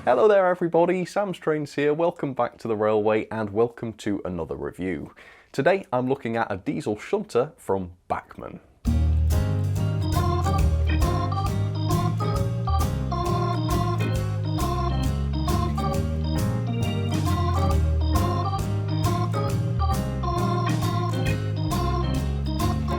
Hello there everybody, Sam's Trains here, welcome back to the railway and welcome to another review. Today I'm looking at a diesel shunter from Bachmann.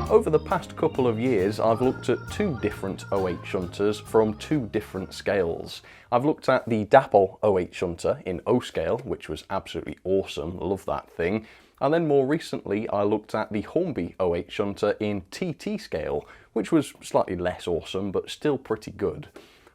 Over the past couple of years, I've looked at two different 08 shunters from two different scales. I've looked at the Dapol 08 shunter in O scale, which was absolutely awesome, love that thing. And then more recently, I looked at the Hornby 08 shunter in TT scale, which was slightly less awesome, but still pretty good.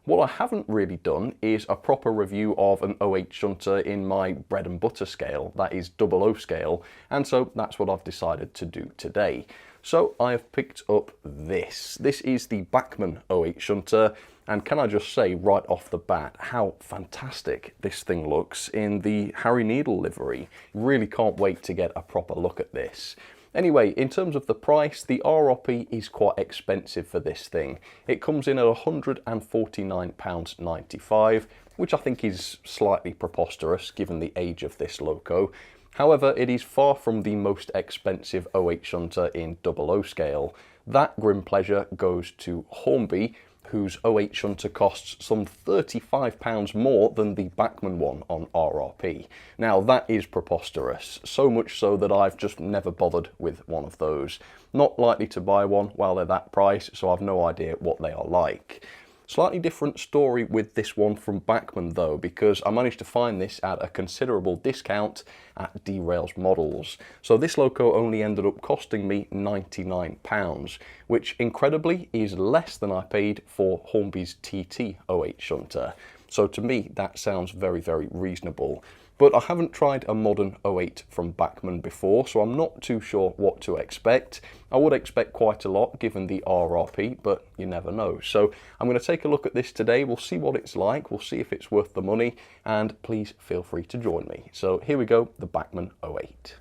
What I haven't really done is a proper review of an 08 shunter in my bread and butter scale, that is 00 scale, and so that's what I've decided to do today. So I have picked up this. This is the Bachmann 08 shunter, and can I just say right off the bat how fantastic this thing looks in the Harry Needle livery. Really can't wait to get a proper look at this. Anyway, in terms of the price, the RRP is quite expensive for this thing. It comes in at £149.95, which I think is slightly preposterous given the age of this loco. However, it is far from the most expensive 08 shunter in 00 scale. That grim pleasure goes to Hornby, whose 08 shunter costs some £35 more than the Bachmann one on RRP. Now that is preposterous, so much so that I've just never bothered with one of those. Not likely to buy one while they're that price, so I've no idea what they are like. Slightly different story with this one from Bachmann though, because I managed to find this at a considerable discount at Derails Models. So this loco only ended up costing me £99, which incredibly is less than I paid for Hornby's TT 08 shunter. So to me that sounds very, very reasonable. But I haven't tried a modern 08 from Bachmann before, so I'm not too sure what to expect. I would expect quite a lot given the RRP, but you never know. So I'm going to take a look at this today, we'll see what it's like, we'll see if it's worth the money, and please feel free to join me. So here we go, the Bachmann 08.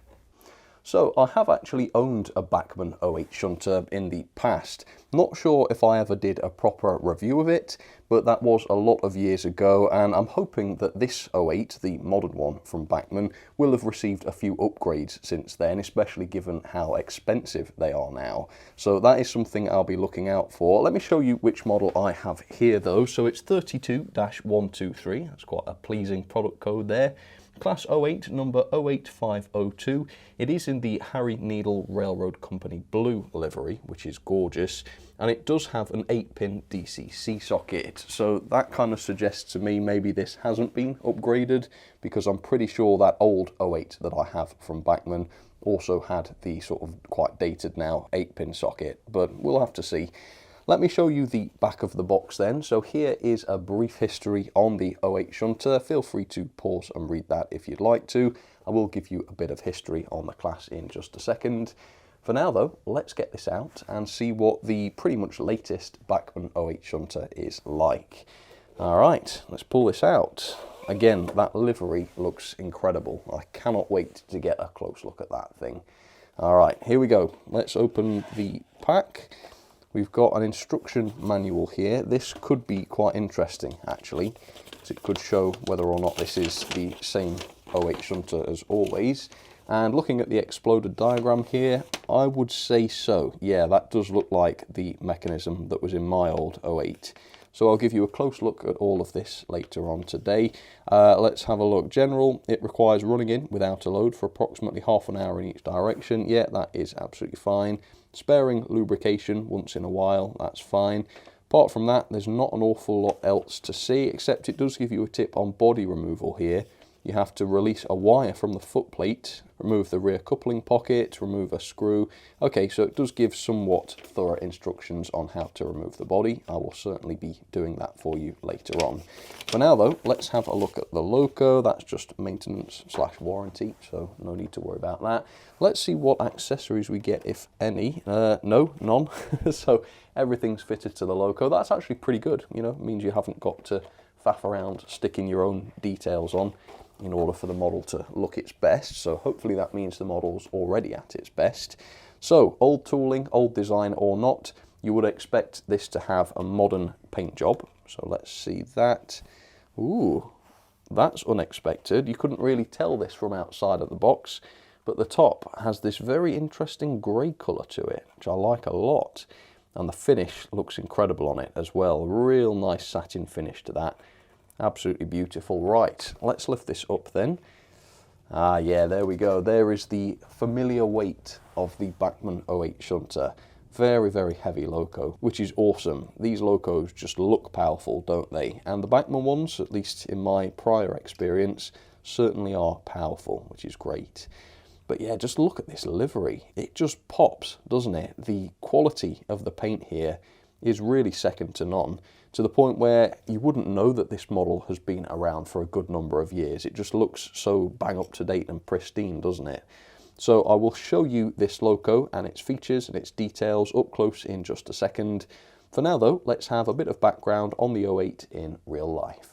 So I have actually owned a Bachmann 08 shunter in the past. Not sure if I ever did a proper review of it, but that was a lot of years ago, and I'm hoping that this 08, the modern one from Bachmann, will have received a few upgrades since then, especially given how expensive they are now. So that is something I'll be looking out for. Let me show you which model I have here though. So it's 32-123, that's quite a pleasing product code there. Class 08, number 08502. It is in the Harry Needle Railroad Company blue livery, which is gorgeous, and it does have an 8-pin DCC socket, so that kind of suggests to me maybe this hasn't been upgraded, because I'm pretty sure that old 08 that I have from Bachmann also had the sort of quite dated now 8-pin socket, but we'll have to see. Let me show you the back of the box then. So here is a brief history on the 08 shunter. Feel free to pause and read that if you'd like to. I will give you a bit of history on the class in just a second. For now though, let's get this out and see what the pretty much latest Bachmann 08 shunter is like. Alright, let's pull this out. Again, that livery looks incredible. I cannot wait to get a close look at that thing. Alright, here we go. Let's open the pack. We've got an instruction manual here. This could be quite interesting actually, because it could show whether or not this is the same 08 shunter as always. And looking at the exploded diagram here, I would say so. Yeah, that does look like the mechanism that was in my old 08. So I'll give you a close look at all of this later on today. Let's have a look. General, it requires running in without a load for approximately half an hour in each direction. Yeah, that is absolutely fine. Sparing lubrication once in a while, that's fine. Apart from that, there's not an awful lot else to see, except it does give you a tip on body removal here. You have to release a wire from the foot plate, remove the rear coupling pocket, remove a screw. Okay, so it does give somewhat thorough instructions on how to remove the body. I will certainly be doing that for you later on. For now though, let's have a look at the loco. That's just maintenance / warranty, so no need to worry about that. Let's see what accessories we get, if any. No, none. So everything's fitted to the loco. That's actually pretty good, you know, it means you haven't got to faff around sticking your own details on in order for the model to look its best. So hopefully that means the model's already at its best. So old tooling, old design or not, you would expect this to have a modern paint job. So let's see that. Ooh, That's unexpected. You couldn't really tell this from outside of the box, but the top has this very interesting grey colour to it, which I like a lot. And the finish looks incredible on it as well. Real nice satin finish to that. Absolutely beautiful. Right, let's lift this up then. Ah, yeah, there we go. There is the familiar weight of the Bachmann 08 Shunter. Very, very heavy loco, which is awesome. These locos just look powerful, don't they? And the Bachmann ones, at least in my prior experience, certainly are powerful, which is great. But yeah, just look at this livery. It just pops, doesn't it? The quality of the paint here is really second to none, to the point where you wouldn't know that this model has been around for a good number of years. It just looks so bang up to date and pristine, doesn't it? So I will show you this loco and its features and its details up close in just a second. For now though, let's have a bit of background on the 08 in real life.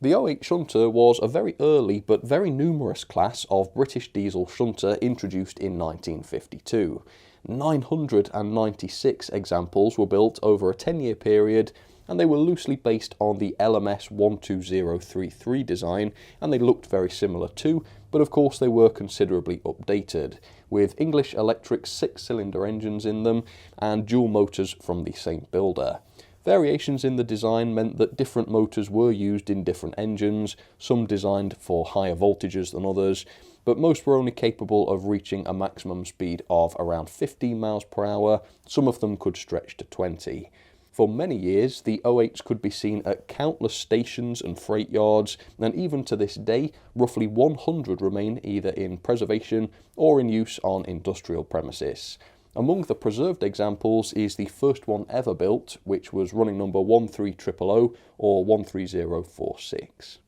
The 08 Shunter was a very early but very numerous class of British diesel shunter introduced in 1952. 996 examples were built over a 10-year period, and they were loosely based on the LMS 12033 design, and they looked very similar too, but of course they were considerably updated, with English Electric 6-cylinder engines in them and dual motors from the same builder. Variations in the design meant that different motors were used in different engines, some designed for higher voltages than others, but most were only capable of reaching a maximum speed of around 15 miles per hour, some of them could stretch to 20. For many years, the 08s could be seen at countless stations and freight yards, and even to this day, roughly 100 remain either in preservation or in use on industrial premises. Among the preserved examples is the first one ever built, which was running number 13000 or 13046.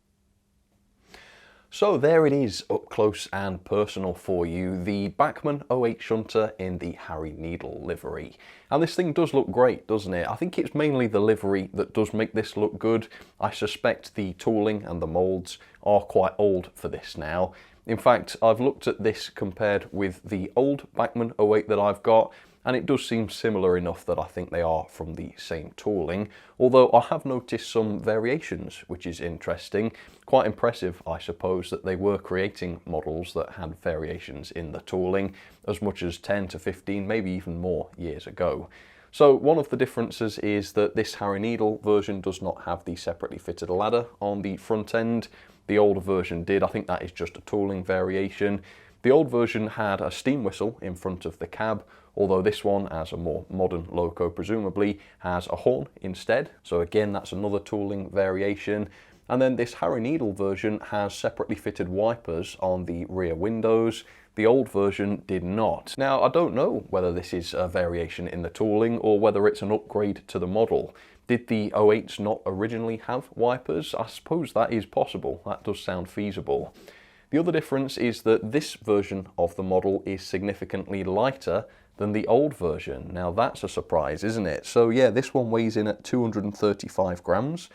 So there it is, up close and personal for you, the Bachmann 08 Shunter in the Harry Needle livery. And this thing does look great, doesn't it? I think it's mainly the livery that does make this look good. I suspect the tooling and the moulds are quite old for this now. In fact, I've looked at this compared with the old Bachmann 08 that I've got, and it does seem similar enough that I think they are from the same tooling, although I have noticed some variations, which is interesting. Quite impressive, I suppose, that they were creating models that had variations in the tooling as much as 10 to 15, maybe even more years ago. So one of the differences is that this Harry Needle version does not have the separately fitted ladder on the front end. The older version did. I think that is just a tooling variation. The old version had a steam whistle in front of the cab, although this one, as a more modern loco presumably, has a horn instead. So again, that's another tooling variation. And then this Harry Needle version has separately fitted wipers on the rear windows. The old version did not. Now, I don't know whether this is a variation in the tooling or whether it's an upgrade to the model. Did the 08s not originally have wipers? I suppose that is possible. That does sound feasible. The other difference is that this version of the model is significantly lighter than the old version. Now that's a surprise, isn't it? So yeah, this one weighs in at 235 grams.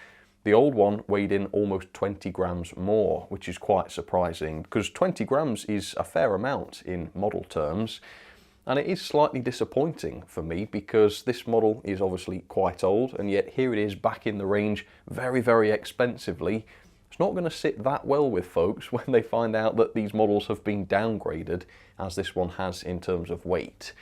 The old one weighed in almost 20 grams more, which is quite surprising because 20 grams is a fair amount in model terms. And it is slightly disappointing for me because this model is obviously quite old, and yet here it is back in the range very, very expensively. It's not going to sit that well with folks when they find out that these models have been downgraded, as this one has in terms of weight.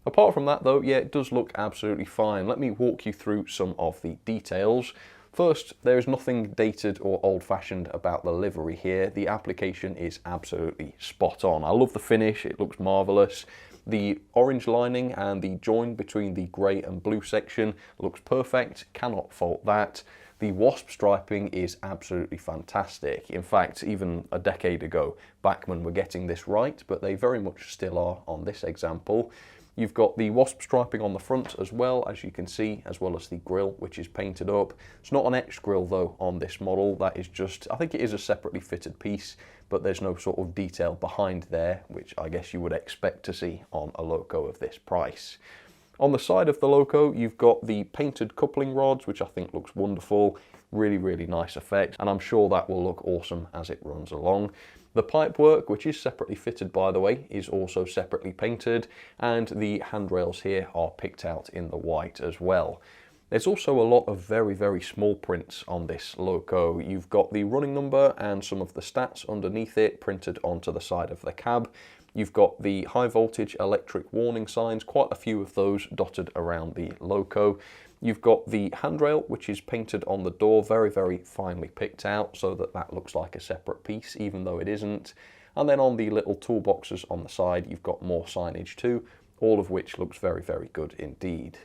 Apart from that though, yeah, it does look absolutely fine. Let me walk you through some of the details. First, there is nothing dated or old-fashioned about the livery here. The application is absolutely spot on. I love the finish, it looks marvellous. The orange lining and the join between the grey and blue section looks perfect, cannot fault that. The wasp striping is absolutely fantastic. In fact, even a decade ago, Bachmann were getting this right, but they very much still are on this example. You've got the wasp striping on the front as well, as you can see, as well as the grille, which is painted up. It's not an etched grille though on this model. That is just, I think it is a separately fitted piece, but there's no sort of detail behind there, which I guess you would expect to see on a loco of this price. On the side of the loco, you've got the painted coupling rods, which I think looks wonderful. Really, really nice effect, and I'm sure that will look awesome as it runs along. The pipework, which is separately fitted by the way, is also separately painted, and the handrails here are picked out in the white as well. There's also a lot of very, very small prints on this loco. You've got the running number and some of the stats underneath it printed onto the side of the cab. You've got the high voltage electric warning signs, quite a few of those dotted around the loco. You've got the handrail, which is painted on the door, very, very finely picked out so that that looks like a separate piece, even though it isn't. And then on the little toolboxes on the side, you've got more signage too, all of which looks very, very good indeed.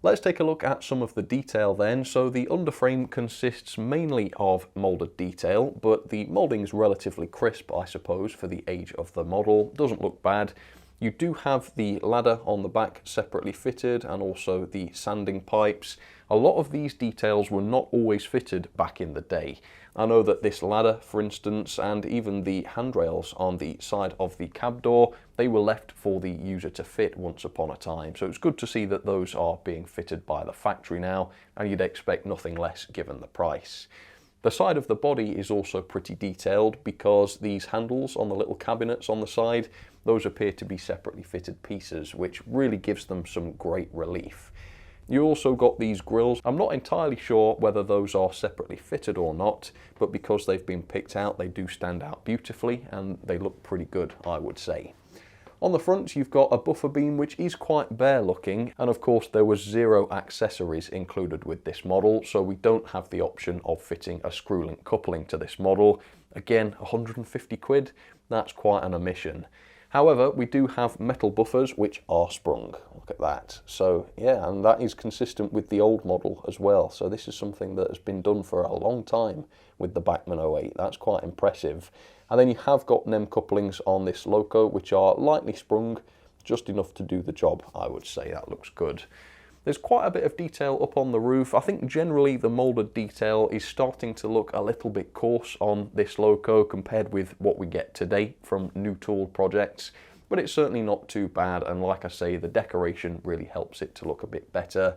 Let's take a look at some of the detail then. So the underframe consists mainly of moulded detail, but the moulding is relatively crisp, I suppose, for the age of the model. Doesn't look bad. You do have the ladder on the back separately fitted, and also the sanding pipes. A lot of these details were not always fitted back in the day. I know that this ladder, for instance, and even the handrails on the side of the cab door, they were left for the user to fit once upon a time. So it's good to see that those are being fitted by the factory now, and you'd expect nothing less given the price. The side of the body is also pretty detailed because these handles on the little cabinets on the side, those appear to be separately fitted pieces, which really gives them some great relief. You also got these grills. I'm not entirely sure whether those are separately fitted or not, but because they've been picked out, they do stand out beautifully and they look pretty good, I would say. On the front, you've got a buffer beam, which is quite bare looking, and of course there was 0 accessories included with this model, so we don't have the option of fitting a screw-link coupling to this model. Again, 150 quid, that's quite an omission. However, we do have metal buffers which are sprung. Look at that. So yeah, and that is consistent with the old model as well. So this is something that has been done for a long time with the Bachmann 08. That's quite impressive. And then you have got NEM couplings on this loco, which are lightly sprung, just enough to do the job, I would say. That looks good. There's quite a bit of detail up on the roof. I think generally the moulded detail is starting to look a little bit coarse on this loco compared with what we get today from new tool projects, but it's certainly not too bad, and like I say, the decoration really helps it to look a bit better.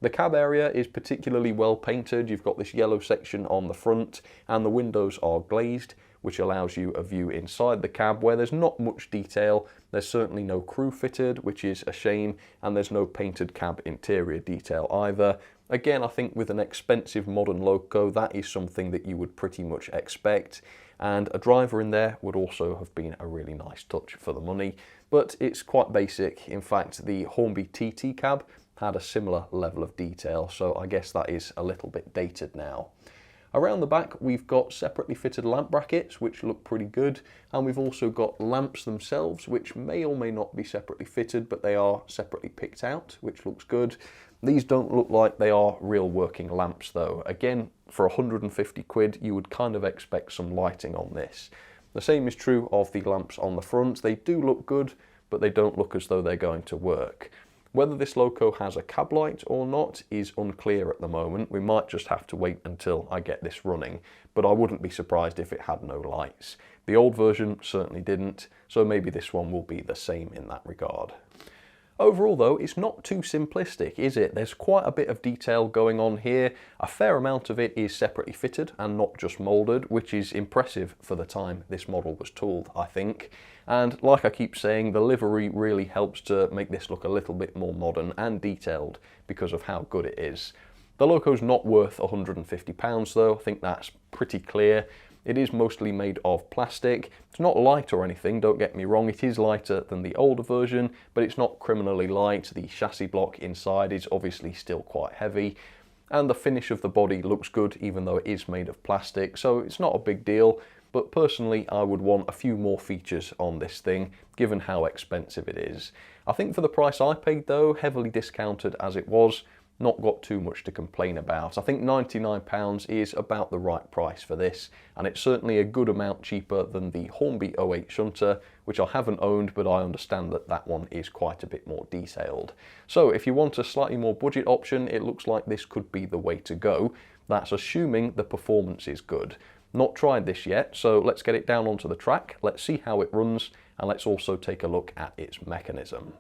The cab area is particularly well painted. You've got this yellow section on the front, and the windows are glazed, which allows you a view inside the cab where there's not much detail. There's certainly no crew fitted, which is a shame, and there's no painted cab interior detail either. Again, I think with an expensive modern loco, that is something that you would pretty much expect, and a driver in there would also have been a really nice touch for the money, but it's quite basic. In fact, the Hornby TT cab had a similar level of detail, so I guess that is a little bit dated now. Around the back, we've got separately fitted lamp brackets, which look pretty good, and we've also got lamps themselves, which may or may not be separately fitted, but they are separately picked out, which looks good. These don't look like they are real working lamps though. Again, for 150 quid, you would kind of expect some lighting on this. The same is true of the lamps on the front. They do look good, but they don't look as though they're going to work. Whether this loco has a cab light or not is unclear at the moment. We might just have to wait until I get this running, but I wouldn't be surprised if it had no lights. The old version certainly didn't, so maybe this one will be the same in that regard. Overall though, it's not too simplistic, is it? There's quite a bit of detail going on here. A fair amount of it is separately fitted and not just moulded, which is impressive for the time this model was tooled, I think. And like I keep saying, the livery really helps to make this look a little bit more modern and detailed because of how good it is. The loco's not worth £150 though, I think that's pretty clear. It is mostly made of plastic. It's not light or anything, don't get me wrong, it is lighter than the older version, but it's not criminally light. The chassis block inside is obviously still quite heavy, and the finish of the body looks good even though it is made of plastic, so it's not a big deal. But personally, I would want a few more features on this thing, given how expensive it is. I think for the price I paid though, heavily discounted as it was, not got too much to complain about. I think £99 is about the right price for this, and it's certainly a good amount cheaper than the Hornby 08 Shunter, which I haven't owned, but I understand that that one is quite a bit more detailed. So if you want a slightly more budget option, it looks like this could be the way to go. That's assuming the performance is good. Not tried this yet, so let's get it down onto the track, let's see how it runs, and let's also take a look at its mechanism.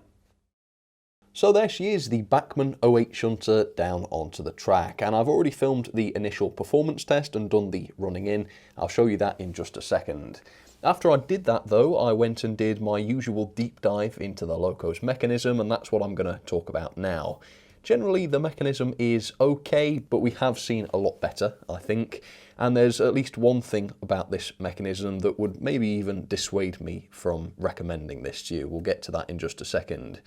So there she is, the Bachmann 08 Shunter down onto the track, and I've already filmed the initial performance test and done the running in. I'll show you that in just a second. After I did that though, I went and did my usual deep dive into the loco's mechanism, and that's what I'm going to talk about now. Generally, the mechanism is okay, but we have seen a lot better, I think. And there's at least one thing about this mechanism that would maybe even dissuade me from recommending this to you. We'll get to that in just a second.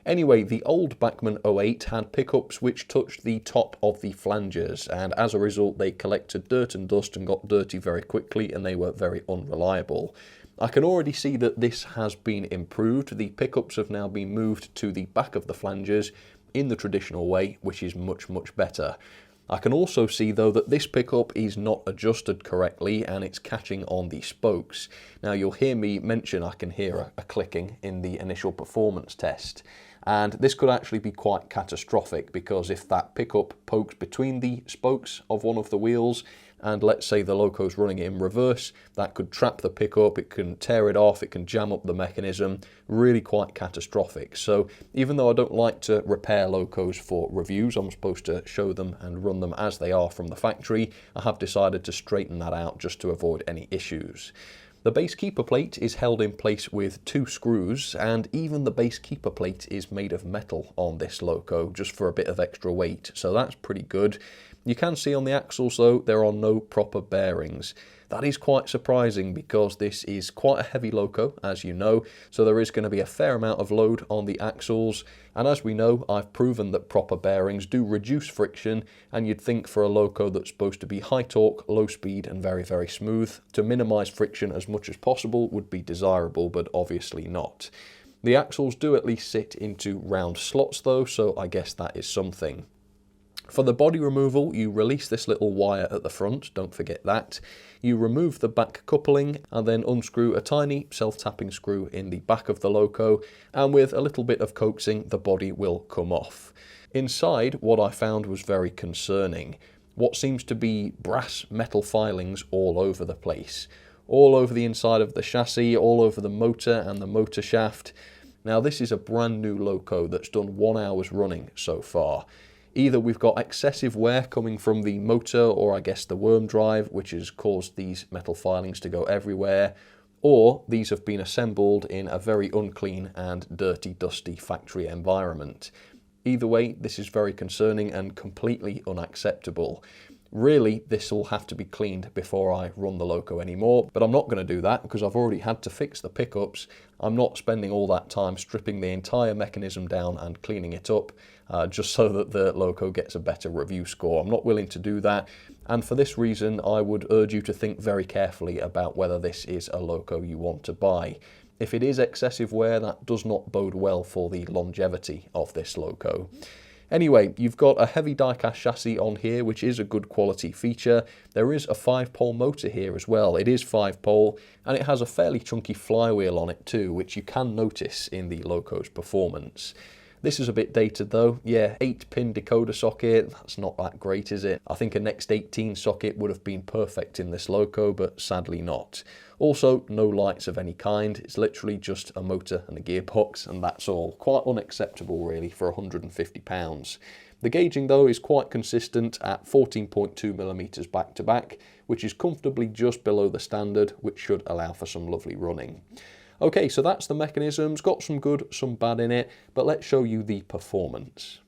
Anyway, the old Bachmann 08 had pickups which touched the top of the flanges, and as a result they collected dirt and dust and got dirty very quickly, and they were very unreliable. I can already see that this has been improved. The pickups have now been moved to the back of the flanges in the traditional way, which is much, much better. I can also see though that this pickup is not adjusted correctly and it's catching on the spokes. Now you'll hear me mention I can hear a clicking in the initial performance test, and this could actually be quite catastrophic, because if that pickup pokes between the spokes of one of the wheels and let's say the loco's running it in reverse, that could trap the pickup, it can tear it off, it can jam up the mechanism, really quite catastrophic. So even though I don't like to repair locos for reviews, I'm supposed to show them and run them as they are from the factory, I have decided to straighten that out just to avoid any issues. The base keeper plate is held in place with 2 screws, and even the base keeper plate is made of metal on this loco, just for a bit of extra weight, so that's pretty good. You can see on the axles though, there are no proper bearings. That is quite surprising because this is quite a heavy loco, as you know, so there is going to be a fair amount of load on the axles, and as we know, I've proven that proper bearings do reduce friction, and you'd think for a loco that's supposed to be high torque, low speed and very, very smooth, to minimise friction as much as possible would be desirable, but obviously not. The axles do at least sit into round slots though, so I guess that is something. For the body removal, you release this little wire at the front, don't forget that. You remove the back coupling and then unscrew a tiny self-tapping screw in the back of the loco, and with a little bit of coaxing the body will come off. Inside, what I found was very concerning. What seems to be brass metal filings all over the place. All over the inside of the chassis, all over the motor and the motor shaft. Now this is a brand new loco that's done 1 hour's running so far. Either we've got excessive wear coming from the motor, or I guess the worm drive, which has caused these metal filings to go everywhere, or these have been assembled in a very unclean and dirty, dusty factory environment. Either way, this is very concerning and completely unacceptable. Really, this will have to be cleaned before I run the loco anymore, but I'm not going to do that because I've already had to fix the pickups. I'm not spending all that time stripping the entire mechanism down and cleaning it up just so that the loco gets a better review score. I'm not willing to do that, and for this reason I would urge you to think very carefully about whether this is a loco you want to buy. If it is excessive wear, that does not bode well for the longevity of this loco. Anyway, you've got a heavy die-cast chassis on here, which is a good quality feature. There is a 5-pole motor here as well. It is 5-pole, and it has a fairly chunky flywheel on it too, which you can notice in the loco's performance. This is a bit dated though. Yeah, 8-pin decoder socket, that's not that great, is it? I think a Next 18 socket would have been perfect in this loco, but sadly not. Also, no lights of any kind. It's literally just a motor and a gearbox, and that's all. Quite unacceptable really for £150. The gauging though is quite consistent at 14.2mm back to back, which is comfortably just below the standard, which should allow for some lovely running. Okay, so that's the mechanisms, got some good, some bad in it, but let's show you the performance.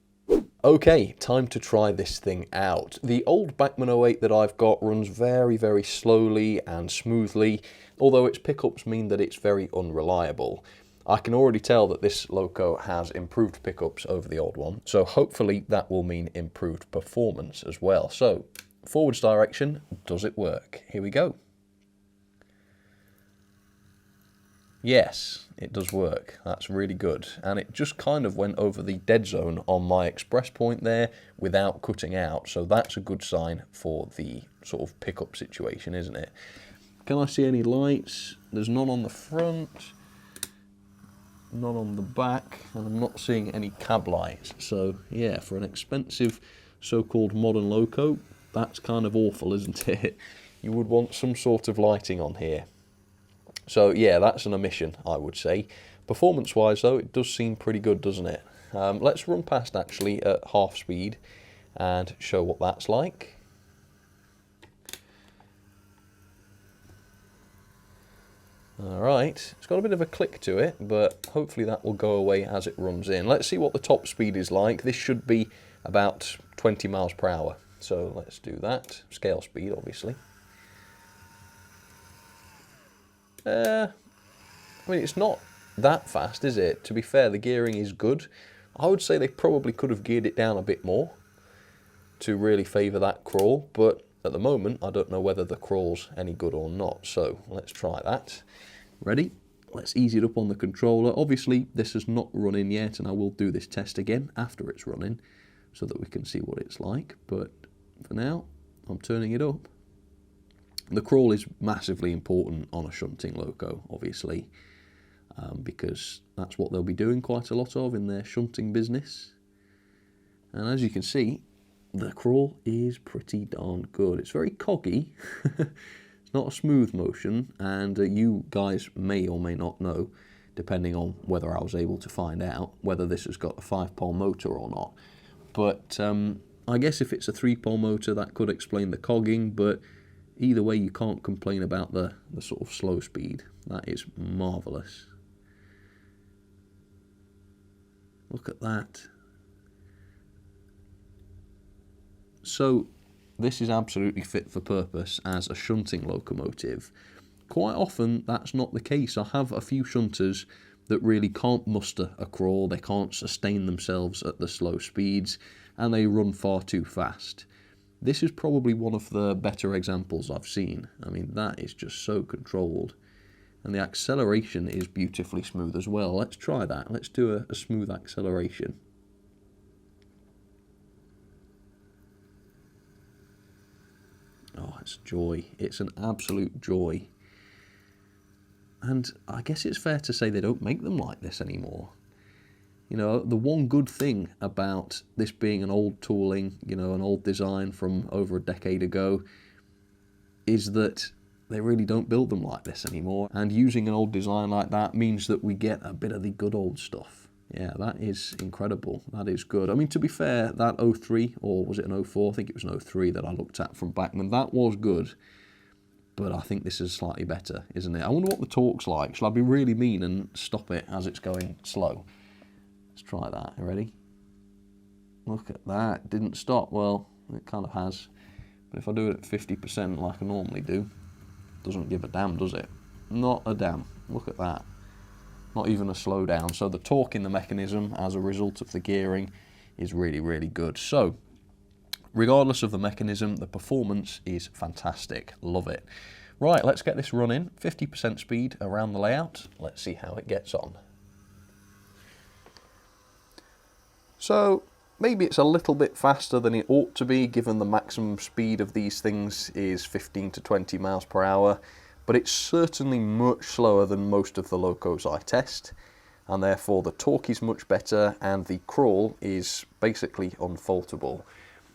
Okay, time to try this thing out. The old Bachmann 08 that I've got runs very, very slowly and smoothly, although its pickups mean that it's very unreliable. I can already tell that this loco has improved pickups over the old one, so hopefully that will mean improved performance as well. So, forwards direction, does it work? Here we go. Yes, it does work. That's really good. And it just kind of went over the dead zone on my express point there without cutting out. So that's a good sign for the sort of pickup situation, isn't it? Can I see any lights? There's none on the front, none on the back, and I'm not seeing any cab lights. So yeah, for an expensive so-called modern loco, that's kind of awful, isn't it? You would want some sort of lighting on here. So yeah, that's an omission, I would say. Performance-wise though, it does seem pretty good, doesn't it? Let's run past actually at half speed and show what that's like. Alright, it's got a bit of a click to it, but hopefully that will go away as it runs in. Let's see what the top speed is like. This should be about 20 miles per hour. So let's do that. Scale speed, obviously. I mean, it's not that fast, is it? To be fair, the gearing is good. I would say they probably could have geared it down a bit more to really favour that crawl, but at the moment I don't know whether the crawl's any good or not, so let's try that. Ready? Let's ease it up on the controller. Obviously this is not running yet, and I will do this test again after it's running so that we can see what it's like, but for now I'm turning it up. The crawl is massively important on a shunting loco, obviously, because that's what they'll be doing quite a lot of in their shunting business. And as you can see, the crawl is pretty darn good. It's very coggy. It's not a smooth motion, and you guys may or may not know, depending on whether I was able to find out, whether this has got a 5-pole motor or not. But I guess if it's a 3-pole motor, that could explain the cogging, but either way you can't complain about the sort of slow speed. That is marvellous. Look at that. So this is absolutely fit for purpose as a shunting locomotive. Quite often that's not the case. I have a few shunters that really can't muster a crawl, they can't sustain themselves at the slow speeds, and they run far too fast. This is probably one of the better examples I've seen. I mean, that is just so controlled. And the acceleration is beautifully smooth as well. Let's try that. Let's do a smooth acceleration. Oh, it's joy. It's an absolute joy. And I guess it's fair to say they don't make them like this anymore. You know, the one good thing about this being an old tooling, you know, an old design from over a decade ago, is that they really don't build them like this anymore. And using an old design like that means that we get a bit of the good old stuff. Yeah, that is incredible. That is good. I mean, to be fair, that 03, or was it an 04? I think it was an 03 that I looked at from Bachmann. That was good. But I think this is slightly better, isn't it? I wonder what the torque's like. Shall I be really mean and stop it as it's going slow? Let's try that. You ready? Look at that. Didn't stop. Well, it kind of has. But if I do it at 50% like I normally do, doesn't give a damn, does it? Not a damn. Look at that. Not even a slowdown. So the torque in the mechanism as a result of the gearing is really, really good. So regardless of the mechanism, the performance is fantastic. Love it. Right, let's get this running. 50% speed around the layout. Let's see how it gets on. So maybe it's a little bit faster than it ought to be, given the maximum speed of these things is 15 to 20 miles per hour. But it's certainly much slower than most of the locos I test, and therefore the torque is much better and the crawl is basically unfaultable.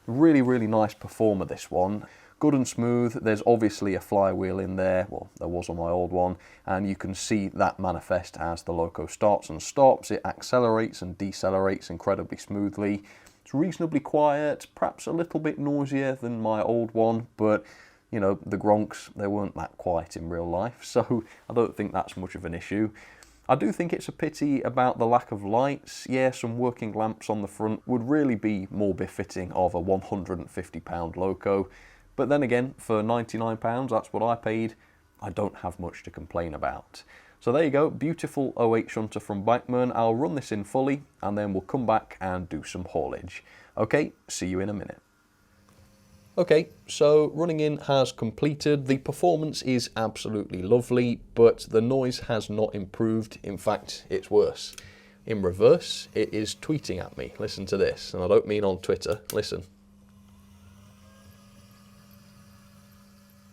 Really, really nice performer, this one. Good and smooth. There's obviously a flywheel in there, well, there was on my old one, and you can see that manifest as the loco starts and stops. It accelerates and decelerates incredibly smoothly. It's reasonably quiet, perhaps a little bit noisier than my old one, but you know, the Gronks, they weren't that quiet in real life, so I don't think that's much of an issue. I do think it's a pity about the lack of lights. Yeah, some working lamps on the front would really be more befitting of a £150 loco, but then again, for £99, that's what I paid, I don't have much to complain about. So there you go, beautiful 08 Shunter from Bachmann. I'll run this in fully, and then we'll come back and do some haulage. Okay, see you in a minute. Okay, so running in has completed. The performance is absolutely lovely, but the noise has not improved. In fact, it's worse. In reverse, it is tweeting at me. Listen to this, and I don't mean on Twitter. Listen.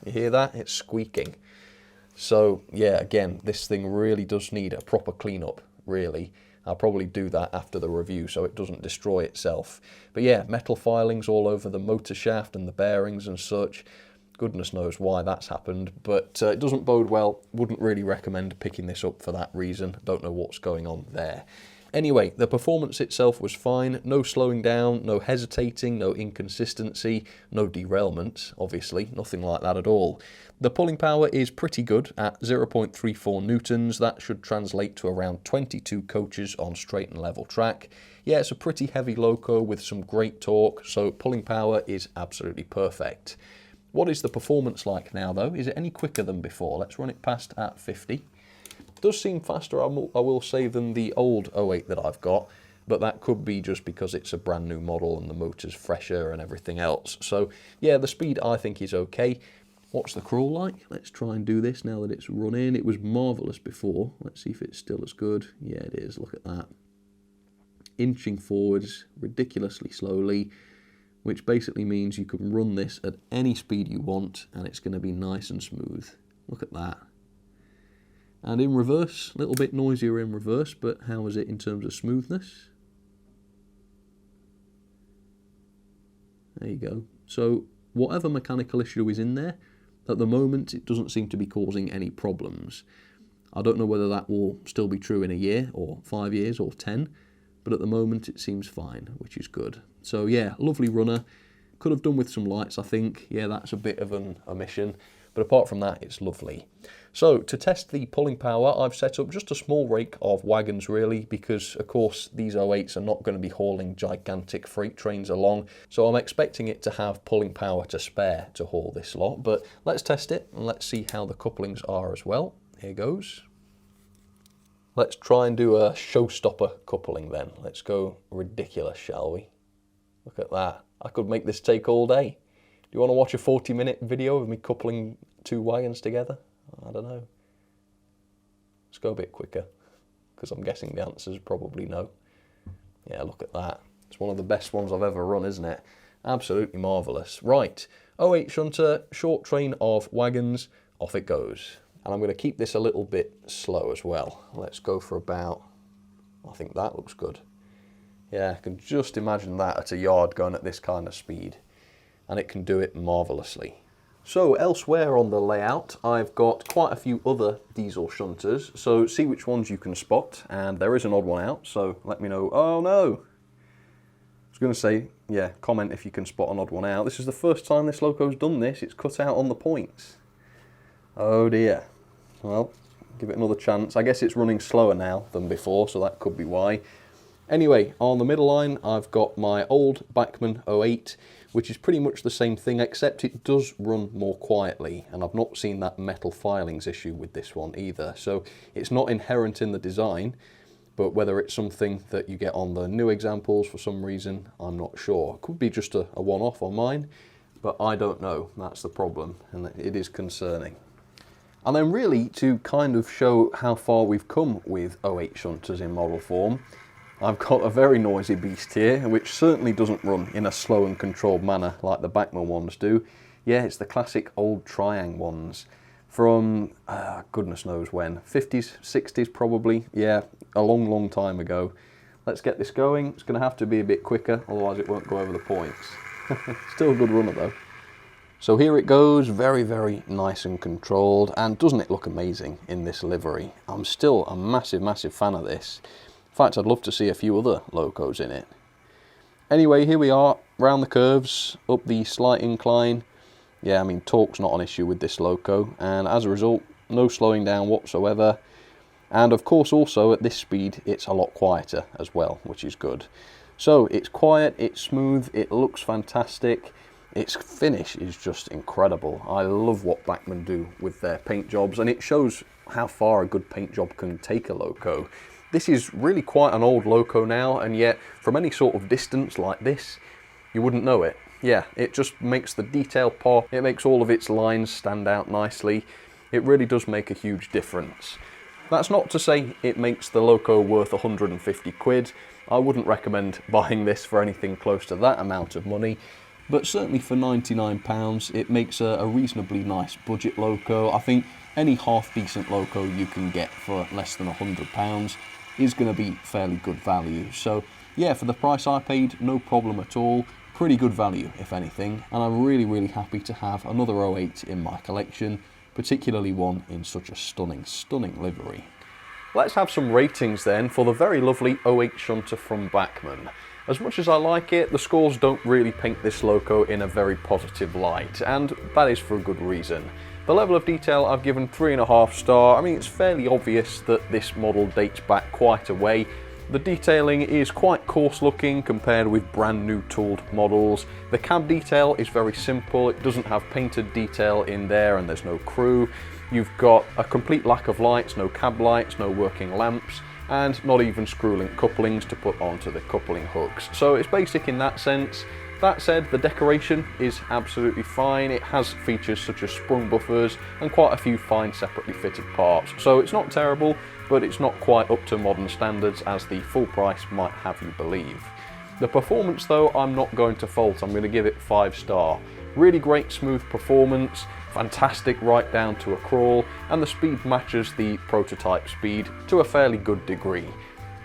You hear that? It's squeaking. So, yeah, again, this thing really does need a proper cleanup, really. I'll probably do that after the review so it doesn't destroy itself. But yeah, metal filings all over the motor shaft and the bearings and such. Goodness knows why that's happened, but it doesn't bode well. Wouldn't really recommend picking this up for that reason. Don't know what's going on there. Anyway, the performance itself was fine, no slowing down, no hesitating, no inconsistency, no derailment, obviously, nothing like that at all. The pulling power is pretty good at 0.34 newtons, that should translate to around 22 coaches on straight and level track. Yeah, it's a pretty heavy loco with some great torque, so pulling power is absolutely perfect. What is the performance like now though? Is it any quicker than before? Let's run it past at 50. Does seem faster, I will say, than the old 08 that I've got, but that could be just because it's a brand new model and the motor's fresher and everything else. So yeah, the speed I think is okay. What's the crawl like? Let's try and do this now that it's run in. It was marvellous before. Let's see if it's still as good. Yeah, it is. Look at that. Inching forwards ridiculously slowly, which basically means you can run this at any speed you want and it's going to be nice and smooth. Look at that. And in reverse, a little bit noisier in reverse, but how is it in terms of smoothness? There you go. So whatever mechanical issue is in there, at the moment it doesn't seem to be causing any problems. I don't know whether that will still be true in a year or 5 years or 10, but at the moment it seems fine, which is good. So yeah, lovely runner. Could have done with some lights, I think. Yeah, that's a bit of an omission. But apart from that, it's lovely. So to test the pulling power, I've set up just a small rake of wagons really, because of course these 08s are not going to be hauling gigantic freight trains along. So I'm expecting it to have pulling power to spare to haul this lot. But let's test it and let's see how the couplings are as well. Here goes. Let's try and do a showstopper coupling then. Let's go ridiculous, shall we? Look at that. I could make this take all day. Do you want to watch a 40-minute video of me coupling 2 wagons together? I don't know. Let's go a bit quicker, because I'm guessing the answer is probably no. Yeah, look at that. It's one of the best ones I've ever run, isn't it? Absolutely marvellous. Right, 08 Shunter, short train of wagons, off it goes. And I'm going to keep this a little bit slow as well. Let's go for about, I think that looks good. Yeah, I can just imagine that at a yard going at this kind of speed. And it can do it marvellously. So elsewhere on the layout, I've got quite a few other diesel shunters, so see which ones you can spot, and there is an odd one out, so let me know. Oh no! I was going to say, yeah, comment if you can spot an odd one out. This is the first time this loco's done this, it's cut out on the points. Oh dear. Well, give it another chance. I guess it's running slower now than before, so that could be why. Anyway, on the middle line, I've got my old Bachmann 08, which is pretty much the same thing, except it does run more quietly, and I've not seen that metal filings issue with this one either. So it's not inherent in the design, but whether it's something that you get on the new examples for some reason, I'm not sure. It could be just a one-off on mine, but I don't know. That's the problem, and it is concerning. And then really, to kind of show how far we've come with 08 shunters in model form, I've got a very noisy beast here, which certainly doesn't run in a slow and controlled manner like the Bachmann ones do. Yeah, it's the classic old Triang ones from goodness knows when, 50s, 60s probably. Yeah, a long time ago. Let's get this going. It's going to have to be a bit quicker, otherwise it won't go over the points. Still a good runner though. So here it goes, very nice and controlled, and doesn't it look amazing in this livery? I'm still a massive fan of this. In fact, I'd love to see a few other locos in it. Anyway, here we are, round the curves, up the slight incline. Yeah, I mean, torque's not an issue with this loco, and as a result, no slowing down whatsoever. And of course, also at this speed, it's a lot quieter as well, which is good. So it's quiet, it's smooth, it looks fantastic. Its finish is just incredible. I love what Bachmann do with their paint jobs, and it shows how far a good paint job can take a loco. This is really quite an old loco now, and yet from any sort of distance like this, you wouldn't know it. Yeah, it just makes the detail pop, it makes all of its lines stand out nicely. It really does make a huge difference. That's not to say it makes the loco worth 150 quid. I wouldn't recommend buying this for anything close to that amount of money, but certainly for £99 it makes a reasonably nice budget loco. I think any half decent loco you can get for less than £100 is going to be fairly good value. So yeah, for the price I paid, no problem at all. Pretty good value if anything, and I'm really happy to have another 08 in my collection, particularly one in such a stunning livery. Let's have some ratings then for the very lovely 08 Shunter from Bachmann. As much as I like it, the scores don't really paint this loco in a very positive light, and that is for a good reason. The level of detail I've given 3.5 stars. I mean, it's fairly obvious that this model dates back quite a way. The detailing is quite coarse looking compared with brand new tooled models. The cab detail is very simple, it doesn't have painted detail in there and there's no crew. You've got a complete lack of lights, no cab lights, no working lamps, and not even screw-link couplings to put onto the coupling hooks. So it's basic in that sense. That said, the decoration is absolutely fine. It has features such as sprung buffers and quite a few fine separately fitted parts. So it's not terrible, but it's not quite up to modern standards as the full price might have you believe. The performance though, I'm not going to fault. I'm going to give it 5 stars. Really great smooth performance, fantastic right down to a crawl, and the speed matches the prototype speed to a fairly good degree.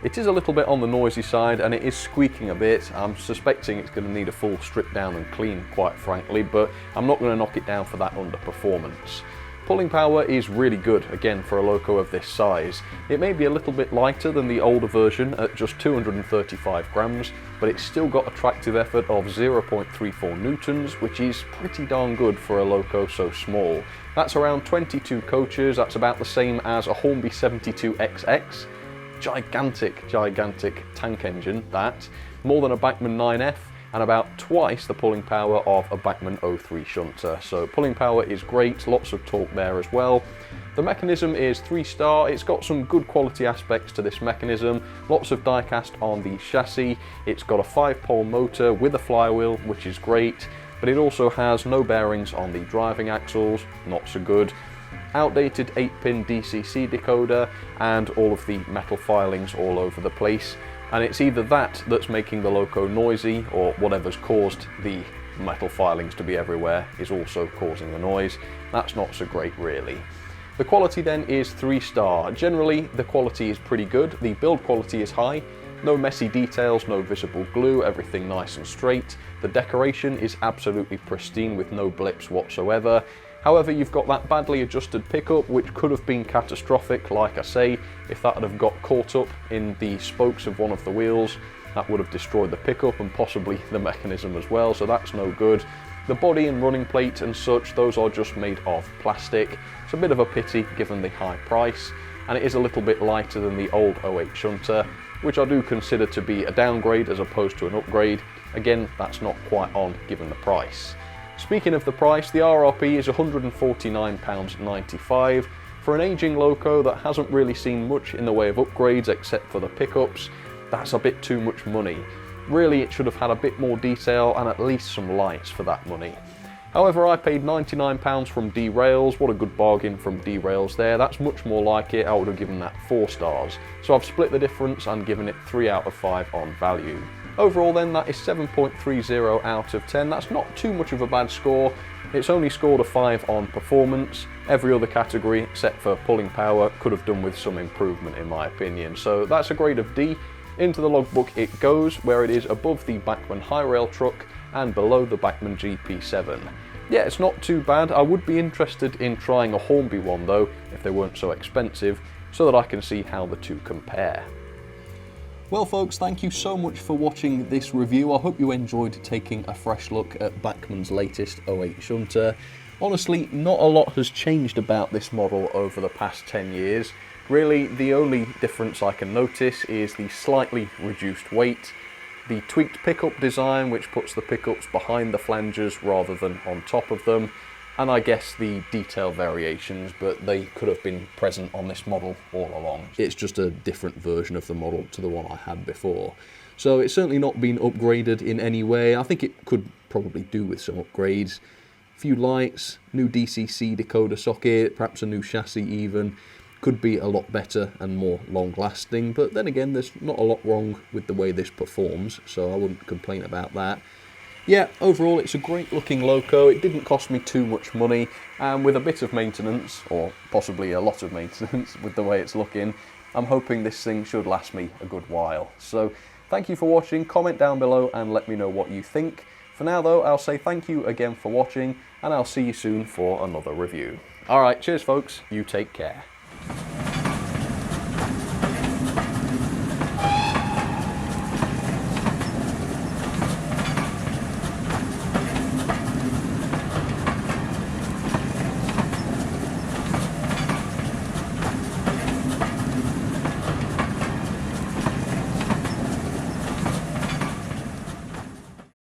It is a little bit on the noisy side and it is squeaking a bit. I'm suspecting it's going to need a full strip down and clean, quite frankly, but I'm not going to knock it down for that underperformance. Pulling power is really good, again, for a loco of this size. It may be a little bit lighter than the older version at just 235 grams, but it's still got a tractive effort of 0.34 newtons, which is pretty darn good for a loco so small. That's around 22 coaches. That's about the same as a Hornby 72XX. Gigantic tank engine, that. More than a Bachmann 9F, and about twice the pulling power of a Bachmann 03 Shunter. So pulling power is great, lots of torque there as well. The mechanism is 3 star. It's got some good quality aspects to this mechanism, lots of die cast on the chassis. It's got a 5-pole motor with a flywheel, which is great, but it also has no bearings on the driving axles, not so good. Outdated 8-pin DCC decoder and all of the metal filings all over the place, and it's either that that's making the loco noisy or whatever's caused the metal filings to be everywhere is also causing the noise. That's not so great really. The quality then is 3 star. Generally the quality is pretty good, the build quality is high, no messy details, no visible glue, everything nice and straight. The decoration is absolutely pristine with no blips whatsoever. However, you've got that badly adjusted pickup, which could have been catastrophic, like I say. If that had have got caught up in the spokes of one of the wheels, that would have destroyed the pickup and possibly the mechanism as well, so that's no good. The body and running plate and such, those are just made of plastic. It's a bit of a pity given the high price, and it is a little bit lighter than the old 08 Shunter, which I do consider to be a downgrade as opposed to an upgrade. Again, that's not quite on given the price. Speaking of the price, the RRP is £149.95. For an aging loco that hasn't really seen much in the way of upgrades except for the pickups, that's a bit too much money. Really, it should have had a bit more detail and at least some lights for that money. However, I paid £99 from D-Rails. What a good bargain from D-Rails there. That's much more like it. I would have given that 4 stars. So I've split the difference and given it 3 out of 5 on value. Overall then, that is 7.30 out of 10. That's not too much of a bad score. It's only scored a 5 on performance. Every other category except for pulling power could have done with some improvement in my opinion. So that's a grade of D. Into the logbook it goes, where it is above the Bachmann high rail truck and below the Bachmann GP7. Yeah, it's not too bad. I would be interested in trying a Hornby one though, if they weren't so expensive, so that I can see how the two compare. Well folks, thank you so much for watching this review. I hope you enjoyed taking a fresh look at Bachmann's latest 08 Shunter. Honestly, not a lot has changed about this model over the past 10 years. Really, the only difference I can notice is the slightly reduced weight, the tweaked pickup design which puts the pickups behind the flanges rather than on top of them, and I guess the detail variations, but they could have been present on this model all along. It's just a different version of the model to the one I had before. So it's certainly not been upgraded in any way. I think it could probably do with some upgrades. A few lights, new DCC decoder socket, perhaps a new chassis even. Could be a lot better and more long lasting, but then again there's not a lot wrong with the way this performs, so I wouldn't complain about that. Yeah, overall it's a great looking loco. It didn't cost me too much money, and with a bit of maintenance, or possibly a lot of maintenance with the way it's looking, I'm hoping this thing should last me a good while. So thank you for watching, comment down below and let me know what you think. For now though, I'll say thank you again for watching, and I'll see you soon for another review. Alright, cheers folks, you take care.